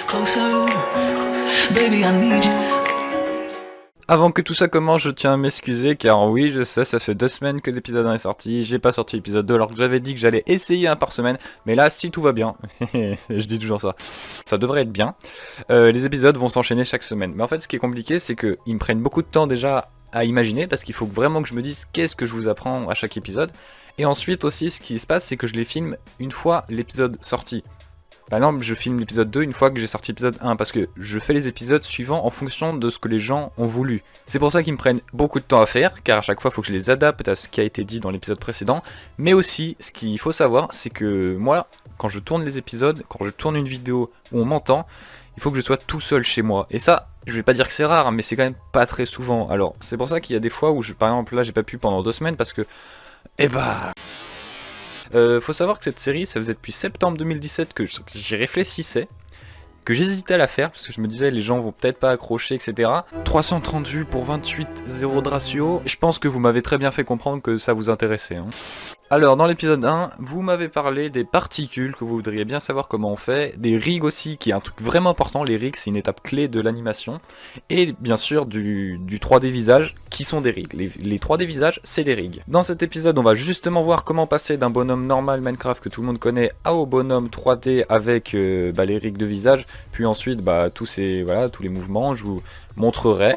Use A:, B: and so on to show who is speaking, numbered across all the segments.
A: closer, baby, I need you.
B: Avant que tout ça commence, je tiens à m'excuser car oui, je sais, ça fait 2 semaines que l'épisode 1 est sorti, j'ai pas sorti l'épisode 2 alors que j'avais dit que j'allais essayer un par semaine, mais là, si tout va bien, je dis toujours ça, ça devrait être bien, les épisodes vont s'enchaîner chaque semaine. Mais en fait, ce qui est compliqué, c'est qu'ils me prennent beaucoup de temps déjà à imaginer, parce qu'il faut vraiment que je me dise qu'est-ce que je vous apprends à chaque épisode, et ensuite aussi, ce qui se passe, c'est que je les filme une fois l'épisode sorti. Par exemple, je filme l'épisode 2 une fois que j'ai sorti l'épisode 1, parce que je fais les épisodes suivants en fonction de ce que les gens ont voulu. C'est pour ça qu'ils me prennent beaucoup de temps à faire, car à chaque fois il faut que je les adapte à ce qui a été dit dans l'épisode précédent. Mais aussi, ce qu'il faut savoir, c'est que moi, quand je tourne les épisodes, quand je tourne une vidéo où on m'entend, il faut que je sois tout seul chez moi. Et ça, je vais pas dire que c'est rare, mais c'est quand même pas très souvent. Alors, c'est pour ça qu'il y a des fois où, par exemple, là j'ai pas pu pendant 2 semaines, parce que... faut savoir que cette série, ça faisait depuis septembre 2017 que j'y réfléchissais, que j'hésitais à la faire, parce que je me disais les gens vont peut-être pas accrocher, etc. 330 vues pour 28,0 de ratio, je pense que vous m'avez très bien fait comprendre que ça vous intéressait. Hein. Alors dans l'épisode 1, vous m'avez parlé des particules, que vous voudriez bien savoir comment on fait, des rigs aussi, qui est un truc vraiment important, les rigs c'est une étape clé de l'animation, et bien sûr du 3D visage, qui sont des rigs. Les 3D visages, c'est des rigs. Dans cet épisode, on va justement voir comment passer d'un bonhomme normal Minecraft que tout le monde connaît, au bonhomme 3D avec les rigs de visage, puis ensuite tous les mouvements, je vous montrerai.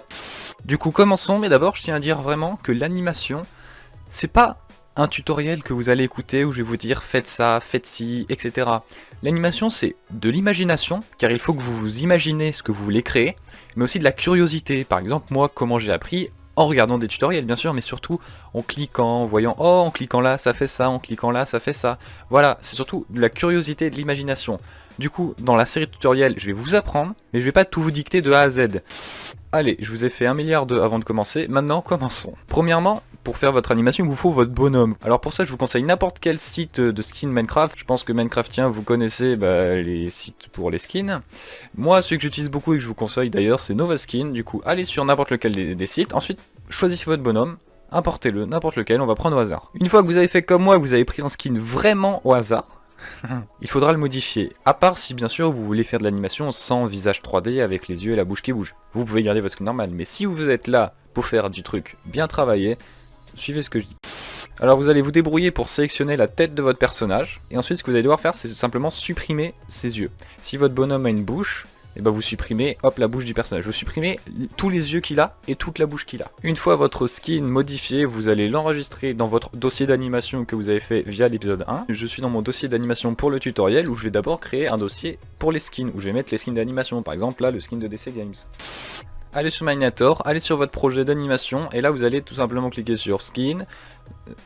B: Du coup commençons, mais d'abord je tiens à dire vraiment que l'animation, c'est pas un tutoriel que vous allez écouter où je vais vous dire faites ça, faites ci, etc. L'animation c'est de l'imagination, car il faut que vous vous imaginez ce que vous voulez créer, mais aussi de la curiosité. Par exemple, moi, comment j'ai appris? En regardant des tutoriels bien sûr, mais surtout en cliquant, en voyant oh en cliquant là ça fait ça, en cliquant là ça fait ça. Voilà, c'est surtout de la curiosité et de l'imagination. Du coup, dans la série de tutoriels, je vais vous apprendre, mais je vais pas tout vous dicter de A à Z. Allez, je vous ai fait 1 milliard avant de commencer, maintenant commençons. Premièrement, pour faire votre animation, il vous faut votre bonhomme. Alors pour ça, je vous conseille n'importe quel site de skin Minecraft. Je pense que Minecraftien, vous connaissez les sites pour les skins. Moi, celui que j'utilise beaucoup et que je vous conseille d'ailleurs, c'est Novaskin. Du coup, allez sur n'importe lequel des sites. Ensuite, choisissez votre bonhomme. Importez-le, n'importe lequel, on va prendre au hasard. Une fois que vous avez fait comme moi, que vous avez pris un skin vraiment au hasard, il faudra le modifier, à part si bien sûr vous voulez faire de l'animation sans visage 3D avec les yeux et la bouche qui bougent. Vous pouvez garder votre skin normal, mais si vous êtes là pour faire du truc bien travaillé, suivez ce que je dis. Alors vous allez vous débrouiller pour sélectionner la tête de votre personnage, et ensuite ce que vous allez devoir faire c'est simplement supprimer ses yeux. Si votre bonhomme a une bouche, et vous supprimez la bouche du personnage. Vous supprimez tous les yeux qu'il a et toute la bouche qu'il a. Une fois votre skin modifié, vous allez l'enregistrer dans votre dossier d'animation que vous avez fait via l'épisode 1. Je suis dans mon dossier d'animation pour le tutoriel où je vais d'abord créer un dossier pour les skins, où je vais mettre les skins d'animation. Par exemple là, le skin de DC Games. Allez sur Miniator, allez sur votre projet d'animation et là vous allez tout simplement cliquer sur Skin,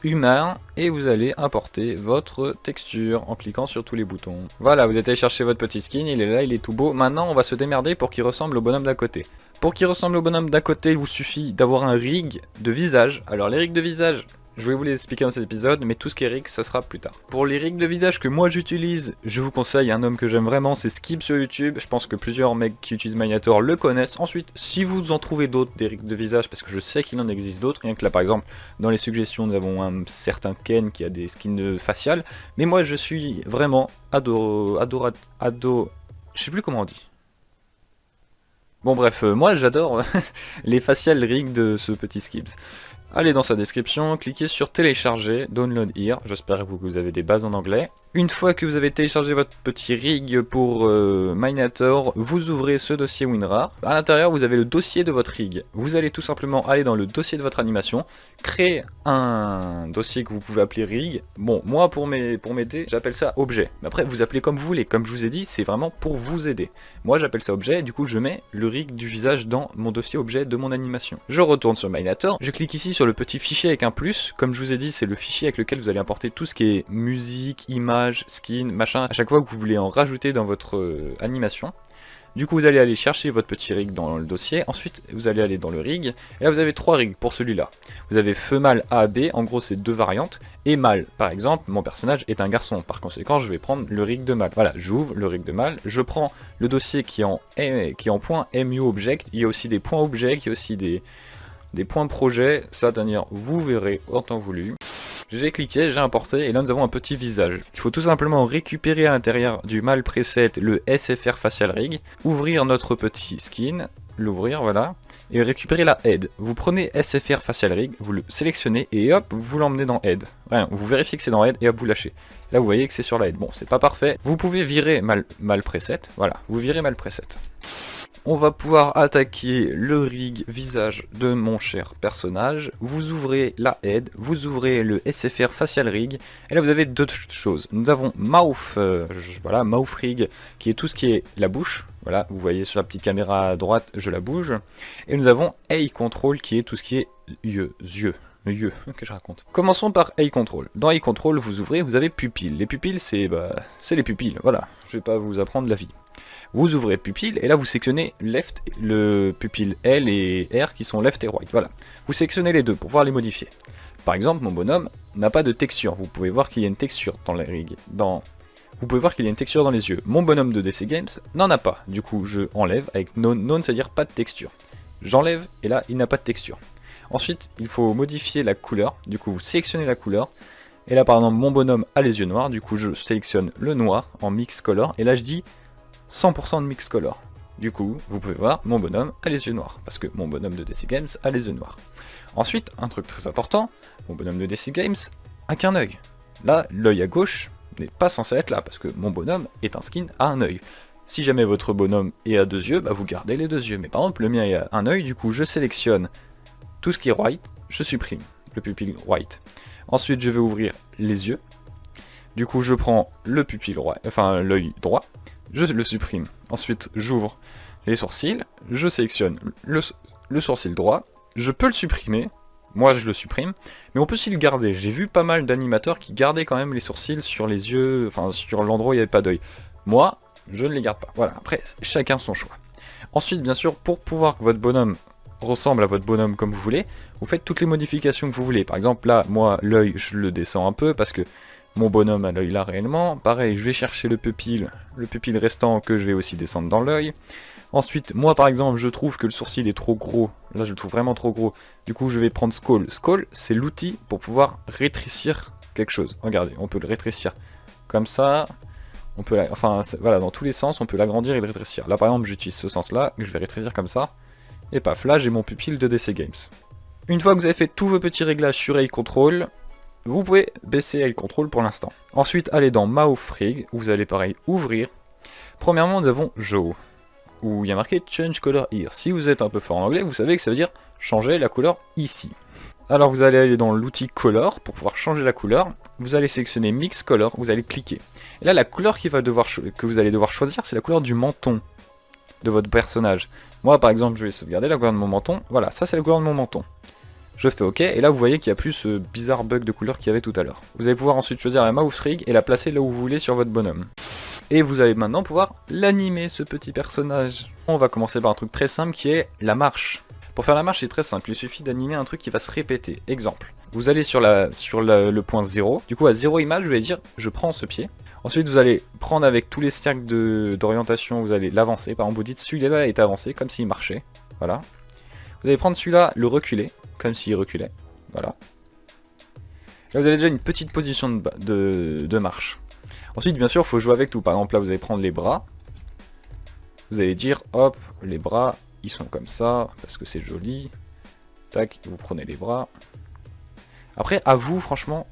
B: Humain et vous allez importer votre texture en cliquant sur tous les boutons. Voilà, vous êtes allé chercher votre petit skin, il est là, il est tout beau. Maintenant on va se démerder pour qu'il ressemble au bonhomme d'à côté. Pour qu'il ressemble au bonhomme d'à côté, il vous suffit d'avoir un rig de visage. Alors les rigs de visage, je vais vous les expliquer dans cet épisode, mais tout ce qui est rig, ça sera plus tard. Pour les rigs de visage que moi j'utilise, je vous conseille un homme que j'aime vraiment, c'est Skip sur YouTube. Je pense que plusieurs mecs qui utilisent Miniator le connaissent. Ensuite, si vous en trouvez d'autres, des rigs de visage, parce que je sais qu'il en existe d'autres, rien que là par exemple, dans les suggestions, nous avons un certain Ken qui a des skins faciales. Mais moi je suis vraiment je sais plus comment on dit. Bon bref, moi j'adore les facial rigs de ce petit Skips. Allez dans sa description, cliquez sur télécharger, download here, j'espère que vous avez des bases en anglais. Une fois que vous avez téléchargé votre petit rig pour Miniator, vous ouvrez ce dossier WinRAR. À l'intérieur, vous avez le dossier de votre rig. Vous allez tout simplement aller dans le dossier de votre animation, créer un dossier que vous pouvez appeler rig. Bon, moi pour m'aider, j'appelle ça objet. Mais après, vous appelez comme vous voulez. Comme je vous ai dit, c'est vraiment pour vous aider. Moi, j'appelle ça objet, et du coup, je mets le rig du visage dans mon dossier objet de mon animation. Je retourne sur Miniator, je clique ici sur le petit fichier avec un plus. Comme je vous ai dit, c'est le fichier avec lequel vous allez importer tout ce qui est musique, image, skin, machin, à chaque fois que vous voulez en rajouter dans votre animation. Du coup vous allez aller chercher votre petit rig dans le dossier, ensuite vous allez aller dans le rig, et là vous avez 3 rigs pour celui-là. Vous avez feu mâle A, B, en gros c'est 2 variantes, et mâle, par exemple, mon personnage est un garçon, par conséquent je vais prendre le rig de mâle. Voilà, j'ouvre le rig de mâle, je prends le dossier qui est en point MU Object, il y a aussi des points objets, il y a aussi des points projets, ça d'ailleurs vous verrez en temps voulu. J'ai cliqué, j'ai importé, et là nous avons un petit visage. Il faut tout simplement récupérer à l'intérieur du Mal Preset le SFR Facial Rig, ouvrir notre petit skin, l'ouvrir, voilà, et récupérer la Head. Vous prenez SFR Facial Rig, vous le sélectionnez, et hop, vous l'emmenez dans Head. Voilà, vous vérifiez que c'est dans Head, et hop, vous lâchez. Là vous voyez que c'est sur la Head. Bon, c'est pas parfait. Vous pouvez virer Mal Preset, voilà, vous virez Mal Preset. On va pouvoir attaquer le rig visage de mon cher personnage. Vous ouvrez la head, vous ouvrez le SFR Facial Rig, et là vous avez deux choses. Nous avons Mouth, voilà, Mouth Rig, qui est tout ce qui est la bouche. Voilà, vous voyez sur la petite caméra à droite, je la bouge. Et nous avons Eye Control, qui est tout ce qui est yeux. Que je raconte. Commençons par Eye Control. Dans Eye Control, vous ouvrez, vous avez pupilles. Les pupilles, c'est les pupilles, voilà. Je vais pas vous apprendre la vie. Vous ouvrez pupille et là vous sélectionnez left, le pupille L et R qui sont left et right, voilà. Vous sélectionnez les deux pour pouvoir les modifier. Par exemple, mon bonhomme n'a pas de texture, vous pouvez voir qu'il y a une texture dans les rigs, vous pouvez voir qu'il y a une texture dans les yeux. Mon bonhomme de DC Games n'en a pas, du coup je enlève avec none, c'est-à-dire pas de texture. J'enlève et là il n'a pas de texture. Ensuite, il faut modifier la couleur, du coup vous sélectionnez la couleur. Et là par exemple, mon bonhomme a les yeux noirs, du coup je sélectionne le noir en mix color, et là je dis 100% de mix color. Du coup, vous pouvez voir, mon bonhomme a les yeux noirs, parce que mon bonhomme de DC Games a les yeux noirs. Ensuite, un truc très important, mon bonhomme de DC Games a qu'un œil. Là, l'œil à gauche n'est pas censé être là, parce que mon bonhomme est un skin à un œil. Si jamais votre bonhomme est à deux yeux, bah vous gardez les deux yeux. Mais par exemple, le mien est à un œil, du coup je sélectionne tout ce qui est white, je supprime le pupille white. Ensuite, je vais ouvrir les yeux. Du coup, je prends le pupille droit, enfin l'œil droit. Je le supprime. Ensuite, j'ouvre les sourcils, je sélectionne le sourcil droit, je peux le supprimer, moi je le supprime, mais on peut aussi le garder. J'ai vu pas mal d'animateurs qui gardaient quand même les sourcils sur les yeux, enfin sur l'endroit où il n'y avait pas d'œil. Moi, je ne les garde pas. Voilà, après, chacun son choix. Ensuite, bien sûr, pour pouvoir que votre bonhomme ressemble à votre bonhomme comme vous voulez, vous faites toutes les modifications que vous voulez. Par exemple, là, moi, l'œil, je le descends un peu parce que mon bonhomme a l'œil là réellement. Pareil, je vais chercher le pupille restant que je vais aussi descendre dans l'œil. Ensuite, moi par exemple, je trouve que le sourcil est trop gros. Là, je le trouve vraiment trop gros. Du coup, je vais prendre Skull. Skull, c'est l'outil pour pouvoir rétrécir quelque chose. Regardez, on peut le rétrécir comme ça. On peut, voilà, dans tous les sens, on peut l'agrandir et le rétrécir. Là, par exemple, j'utilise ce sens-là, que je vais rétrécir comme ça. Et paf, là, j'ai mon pupille de DC Games. Une fois que vous avez fait tous vos petits réglages sur Eye Control, vous pouvez baisser Eye Control pour l'instant. Ensuite, allez dans Mouth Rig, où vous allez pareil ouvrir. Premièrement, nous avons Jaw, où il y a marqué Change Color Here. Si vous êtes un peu fort en anglais, vous savez que ça veut dire changer la couleur ici. Alors vous allez aller dans l'outil Color pour pouvoir changer la couleur. Vous allez sélectionner Mix Color, vous allez cliquer. Et là, la couleur que vous allez devoir choisir, c'est la couleur du menton de votre personnage. Moi, par exemple, je vais sauvegarder la couleur de mon menton. Voilà, ça c'est la couleur de mon menton. Je fais OK, et là vous voyez qu'il n'y a plus ce bizarre bug de couleur qu'il y avait tout à l'heure. Vous allez pouvoir ensuite choisir la Mouth Rig et la placer là où vous voulez sur votre bonhomme. Et vous allez maintenant pouvoir l'animer, ce petit personnage. On va commencer par un truc très simple qui est la marche. Pour faire la marche, c'est très simple, il suffit d'animer un truc qui va se répéter. Exemple, vous allez sur le point 0, du coup à 0 image, je vais dire je prends ce pied. Ensuite vous allez prendre avec tous les cercles d'orientation, vous allez l'avancer. Par exemple vous dites celui-là est avancé, comme s'il marchait. Voilà. Vous allez prendre celui-là, le reculer, comme s'il reculait. Voilà. Là vous avez déjà une petite position de marche. Ensuite bien sûr il faut jouer avec tout. Par exemple là vous allez prendre les bras. Vous allez dire hop, les bras ils sont comme ça, parce que c'est joli. Tac, vous prenez les bras. Après à vous franchement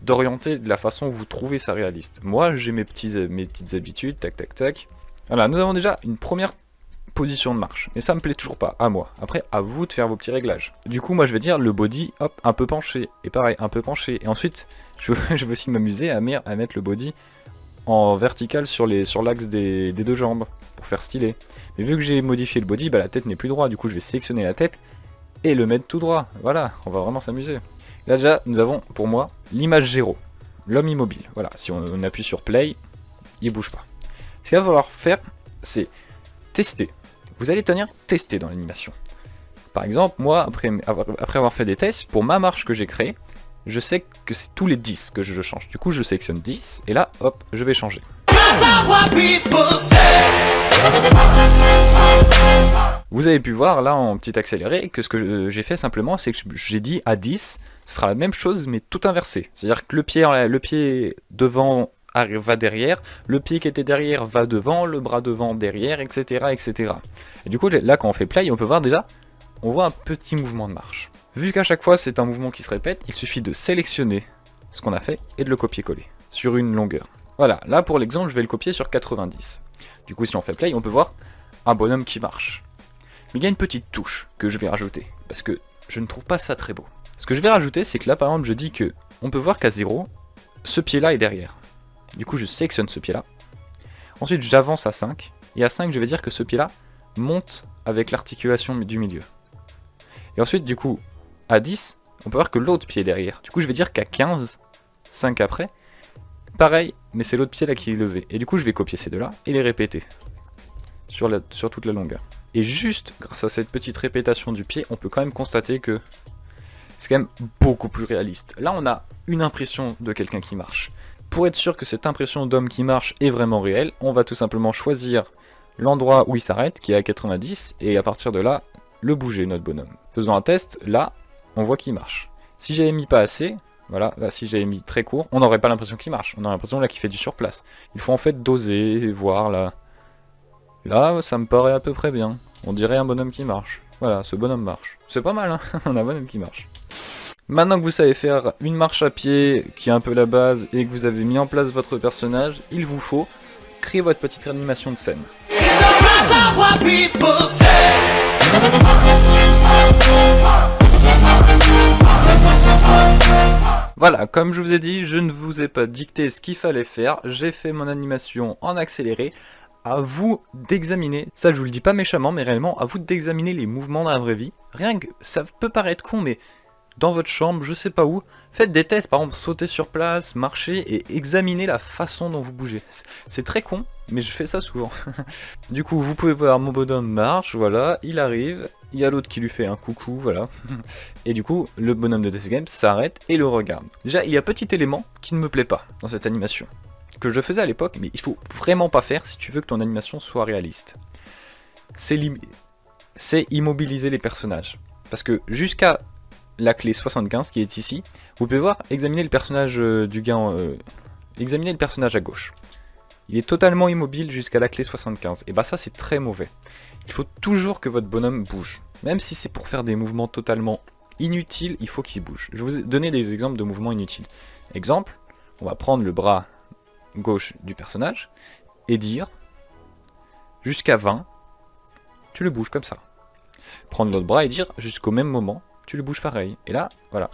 B: d'orienter de la façon où vous trouvez ça réaliste. Moi j'ai mes petites habitudes, tac tac tac. Voilà, nous avons déjà une première position de marche, mais ça me plaît toujours pas, à moi. Après, à vous de faire vos petits réglages. Du coup, moi je vais dire le body, hop, un peu penché, et pareil, un peu penché. Et ensuite, je vais aussi m'amuser à mettre le body en vertical sur l'axe des deux jambes, pour faire stylé. Mais vu que j'ai modifié le body, bah la tête n'est plus droite, du coup je vais sélectionner la tête et le mettre tout droit. Voilà, on va vraiment s'amuser. Là déjà, nous avons, pour moi, l'image 0, l'homme immobile. Voilà, si on appuie sur play, il bouge pas. Ce qu'il va falloir faire, c'est tester. Vous allez tester dans l'animation. Par exemple, moi, après avoir fait des tests, pour ma marche que j'ai créée, je sais que c'est tous les 10 que je change. Du coup, je sélectionne 10, et là, hop, je vais changer. Vous avez pu voir là en petit accéléré que ce que j'ai fait simplement, c'est que j'ai dit à 10, ce sera la même chose mais tout inversé. C'est-à-dire que le pied devant va derrière, le pied qui était derrière va devant, le bras devant derrière, etc. etc. Et du coup là quand on fait play, on peut voir déjà, on voit un petit mouvement de marche. Vu qu'à chaque fois c'est un mouvement qui se répète, il suffit de sélectionner ce qu'on a fait et de le copier-coller sur une longueur. Voilà, là pour l'exemple je vais le copier sur 90. Du coup si on fait play, on peut voir un bonhomme qui marche. Mais il y a une petite touche que je vais rajouter, parce que je ne trouve pas ça très beau. Ce que je vais rajouter, c'est que là par exemple je dis que on peut voir qu'à 0, ce pied-là est derrière. Du coup je sélectionne ce pied-là. Ensuite j'avance à 5, et à 5 je vais dire que ce pied-là monte avec l'articulation du milieu. Et ensuite du coup, à 10, on peut voir que l'autre pied est derrière. Du coup je vais dire qu'à 15, 5 après, pareil, mais c'est l'autre pied là qui est levé. Et du coup je vais copier ces deux-là et les répéter sur toute la longueur. Et juste grâce à cette petite répétation du pied, on peut quand même constater que c'est quand même beaucoup plus réaliste. Là on a une impression de quelqu'un qui marche. Pour être sûr que cette impression d'homme qui marche est vraiment réelle, on va tout simplement choisir l'endroit où il s'arrête, qui est à 90, et à partir de là, le bouger, notre bonhomme. Faisons un test, là, on voit qu'il marche. Si j'avais mis pas assez, voilà, là si j'avais mis très court, on n'aurait pas l'impression qu'il marche, on aurait l'impression là qu'il fait du surplace. Il faut en fait doser, voir là. Là, ça me paraît à peu près bien. On dirait un bonhomme qui marche. Voilà, ce bonhomme marche. C'est pas mal, hein. On a un bonhomme qui marche. Maintenant que vous savez faire une marche à pied, qui est un peu la base, et que vous avez mis en place votre personnage, il vous faut créer votre petite animation de scène. Voilà, comme je vous ai dit, je ne vous ai pas dicté ce qu'il fallait faire, j'ai fait mon animation en accéléré. À vous d'examiner, ça je vous le dis pas méchamment, mais réellement à vous d'examiner les mouvements dans la vraie vie. Rien que ça peut paraître con, mais dans votre chambre, je sais pas où, faites des tests, par exemple sauter sur place, marcher et examiner la façon dont vous bougez. C'est très con, mais je fais ça souvent. Du coup, vous pouvez voir mon bonhomme marche, voilà, il arrive, il y a l'autre qui lui fait un coucou, voilà. Et du coup, le bonhomme de DC Games s'arrête et le regarde. Déjà, il y a un petit élément qui ne me plaît pas dans cette animation, que je faisais à l'époque, mais il faut vraiment pas faire si tu veux que ton animation soit réaliste. C'est immobiliser les personnages. Parce que jusqu'à la clé 75 qui est ici, vous pouvez voir, examiner le personnage du gars, examiner le personnage à gauche. Il est totalement immobile jusqu'à la clé 75. Et bah ça c'est très mauvais. Il faut toujours que votre bonhomme bouge. Même si c'est pour faire des mouvements totalement inutiles, il faut qu'il bouge. Je vais vous donner des exemples de mouvements inutiles. Exemple, on va prendre le bras gauche du personnage et dire jusqu'à 20, tu le bouges comme ça. Prendre l'autre bras et dire jusqu'au même moment, tu le bouges pareil. Et là, voilà.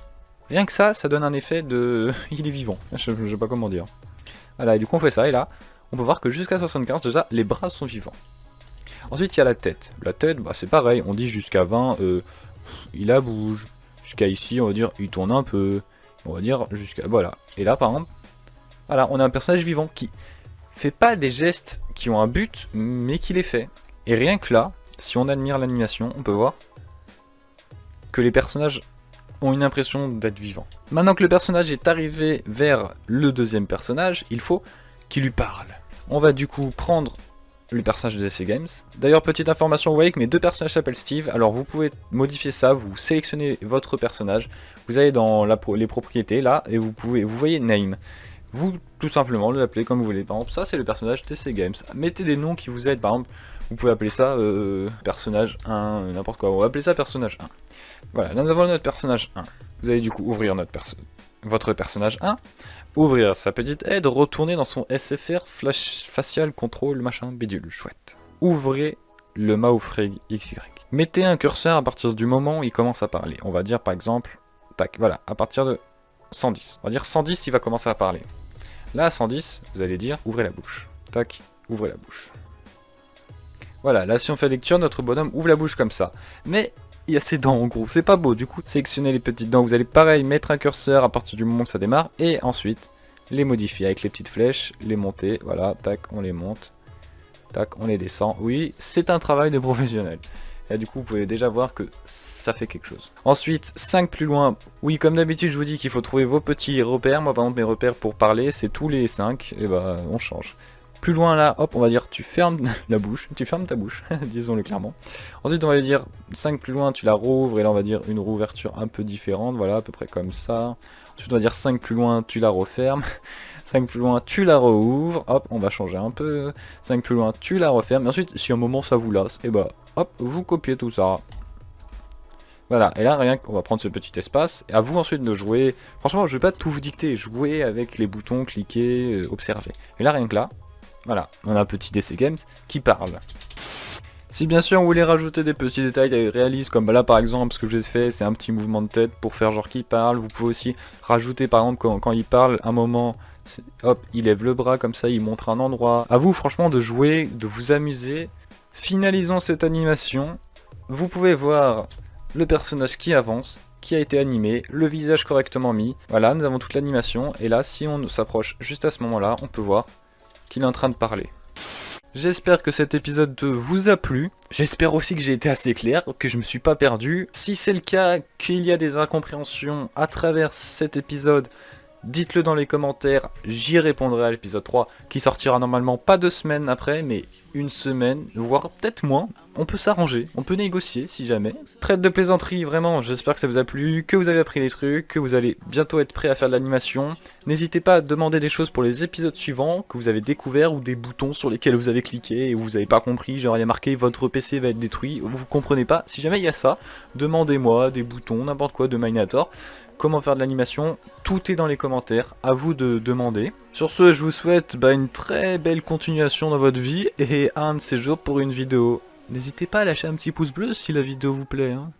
B: Rien que ça, ça donne un effet de... il est vivant. Je sais pas comment dire. Voilà, et du coup on fait ça, et là, on peut voir que jusqu'à 75, déjà, les bras sont vivants. Ensuite, il y a la tête. La tête, bah, c'est pareil, on dit jusqu'à 20, il la bouge. Jusqu'à ici, on va dire, il tourne un peu. On va dire jusqu'à... Voilà. Et là, par exemple, voilà, on a un personnage vivant qui fait pas des gestes qui ont un but, mais qui les fait. Et rien que là, si on admire l'animation, on peut voir que les personnages ont une impression d'être vivants. Maintenant que le personnage est arrivé vers le deuxième personnage, il faut qu'il lui parle. On va du coup prendre le personnage de DC Games. D'ailleurs, petite information, vous voyez que mes deux personnages s'appellent Steve, alors vous pouvez modifier ça, vous sélectionnez votre personnage, vous allez dans les propriétés là, et vous voyez Name. Vous, tout simplement, l'appelez comme vous voulez. Par exemple, ça c'est le personnage DC Games. Mettez des noms qui vous aident, par exemple, vous pouvez appeler ça personnage 1, n'importe quoi, on va appeler ça personnage 1. Voilà, là nous avons notre personnage 1. Vous allez du coup ouvrir votre personnage 1, ouvrir sa petite aide, retourner dans son SFR, flash facial, contrôle, machin, bidule, chouette. Ouvrez le Maufreg XY. Mettez un curseur à partir du moment où il commence à parler. On va dire par exemple, tac, voilà, à partir de 110. On va dire 110, il va commencer à parler. Là à 110, vous allez dire, ouvrez la bouche. Tac, ouvrez la bouche. Voilà, là si on fait lecture, notre bonhomme ouvre la bouche comme ça. Mais il y a ses dents en gros, c'est pas beau. Du coup, sélectionnez les petites dents, vous allez pareil mettre un curseur à partir du moment que ça démarre. Et ensuite, les modifier avec les petites flèches, les monter. Voilà, tac, on les monte. Tac, on les descend. Oui, c'est un travail de professionnel. Et du coup, vous pouvez déjà voir que ça fait quelque chose. Ensuite, 5 plus loin. Oui, comme d'habitude, je vous dis qu'il faut trouver vos petits repères. Moi, par exemple, mes repères pour parler, c'est tous les 5. Et bah, on change. Plus loin là, hop, on va dire tu fermes la bouche, tu fermes ta bouche, disons-le clairement. Ensuite on va dire 5 plus loin, tu la rouvres, et là on va dire une rouverture un peu différente, voilà, à peu près comme ça. Ensuite on va dire 5 plus loin, tu la refermes. 5 plus loin, tu la rouvres, hop, on va changer un peu. 5 plus loin, tu la refermes. Et ensuite, si à un moment ça vous lasse, et bah, hop, vous copiez tout ça. Voilà, et là, rien qu'on va prendre ce petit espace, et à vous ensuite de jouer. Franchement, je vais pas tout vous dicter, jouer avec les boutons, cliquer, observer. Et là, rien que là, voilà, on a un petit DC Games qui parle. Si bien sûr vous voulez rajouter des petits détails réalistes, comme là par exemple ce que j'ai fait, c'est un petit mouvement de tête pour faire genre qu'il parle. Vous pouvez aussi rajouter par exemple quand il parle, un moment, hop, il lève le bras comme ça, il montre un endroit. À vous franchement de jouer, de vous amuser. Finalisons cette animation. Vous pouvez voir le personnage qui avance, qui a été animé, le visage correctement mis. Voilà, nous avons toute l'animation. Et là, si on s'approche juste à ce moment-là, on peut voir qu'il est en train de parler. J'espère que cet épisode 2 vous a plu. J'espère aussi que j'ai été assez clair, que je me suis pas perdu. Si c'est le cas, qu'il y a des incompréhensions à travers cet épisode, dites-le dans les commentaires, j'y répondrai à l'épisode 3, qui sortira normalement pas 2 semaines après, mais 1 semaine, voire peut-être moins. On peut s'arranger, on peut négocier si jamais. Traite de plaisanterie, vraiment, j'espère que ça vous a plu, que vous avez appris des trucs, que vous allez bientôt être prêt à faire de l'animation. N'hésitez pas à demander des choses pour les épisodes suivants, que vous avez découvert, ou des boutons sur lesquels vous avez cliqué et vous avez pas compris, genre il y a marqué votre PC va être détruit, vous comprenez pas. Si jamais il y a ça, demandez-moi des boutons, n'importe quoi de Minator. Comment faire de l'animation, tout est dans les commentaires, à vous de demander. Sur ce, je vous souhaite une très belle continuation dans votre vie, et un de ces jours pour une vidéo. N'hésitez pas à lâcher un petit pouce bleu si la vidéo vous plaît. Hein.